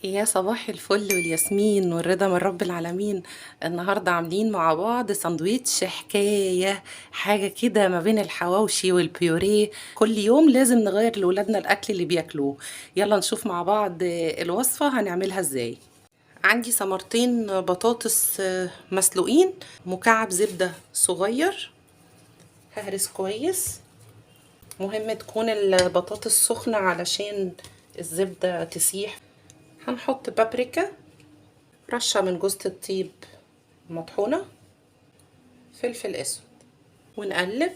يا صباح الفل والياسمين والرضا من رب العالمين. النهاردة عاملين مع بعض ساندويتش حكاية، حاجة كده ما بين الحواوشي والبيوريه. كل يوم لازم نغير لولادنا الأكل اللي بياكلوه. يلا نشوف مع بعض الوصفة هنعملها ازاي. عندي ثمرتين بطاطس مسلوقين، مكعب زبدة صغير، ههرس كويس. مهم تكون البطاطس سخنة علشان الزبدة تسيح. هنحط بابريكا، رشة من جوزة الطيب مطحونة، فلفل اسود، ونقلب.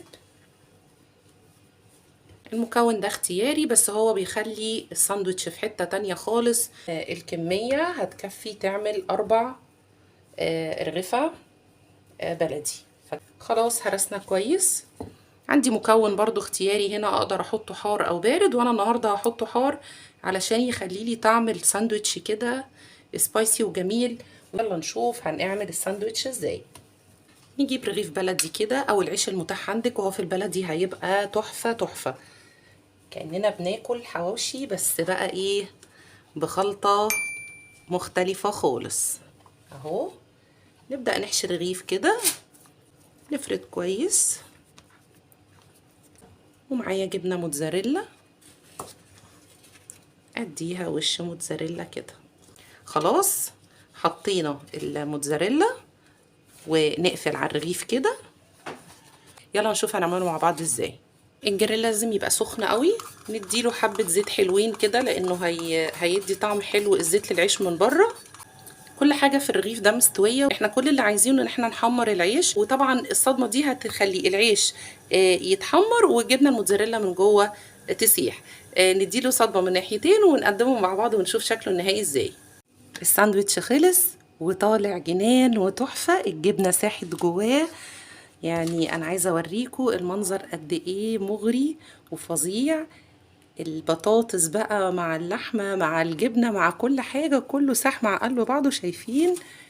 المكون ده اختياري بس هو بيخلي الساندوتش في حتة تانية خالص. الكمية هتكفي تعمل 4 رغيفة بلدي. خلاص هرسنا كويس. عندي مكون برضو اختياري هنا، اقدر احطه حار او بارد، وانا النهارده هحطه حار علشان يخلي لي طعم الساندوتش كده سبايسي وجميل. يلا نشوف هنعمل الساندوتش ازاي. نجيب رغيف بلدي كده او العيش المتاح عندك، وهو في البلدي هيبقى تحفة تحفة، كأننا بناكل حواوشي بس بقى ايه، بخلطة مختلفة خالص. اهو نبدأ نحشي الرغيف كده، نفرد كويس، ومعايا جبنة موتزاريلا، اديها وش موتزاريلا كده. خلاص حطينا الموتزاريلا ونقفل على الرغيف كده. يلا نشوف هنعمله مع بعض ازاي. الجريل لازم يبقى سخن قوي، نديله حبة زيت حلوين كده لانه هيدي طعم حلو الزيت للعيش من بره. كل حاجة في الرغيف ده مستوية، احنا كل اللي عايزينه ان احنا نحمر العيش، وطبعا الصدمة دي هتخلي العيش يتحمر والجبنة الموتزاريلا من جوه تسيح. نديله صدمة من ناحيتين ونقدمه مع بعض ونشوف شكله النهائي ازاي. الساندوتش خلص وطالع جنان وتحفة، الجبنة ساحت جواه. يعني انا عايزة اوريكم المنظر قد ايه مغري وفظيع. البطاطس بقى مع اللحمة مع الجبنة مع كل حاجة، كله ساح مع قلب بعضه.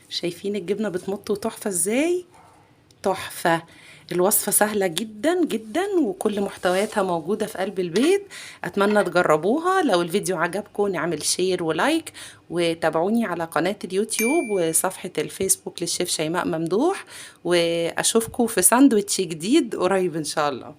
شايفين الجبنة بتمط وتحفة ازاي، تحفة. الوصفة سهلة جدا جدا وكل محتوياتها موجودة في قلب البيت. أتمنى تجربوها. لو الفيديو عجبكم نعمل شير ولايك، وتابعوني على قناة اليوتيوب وصفحة الفيسبوك للشيف شيماء ممدوح، وأشوفكم في ساندويتش جديد قريب إن شاء الله.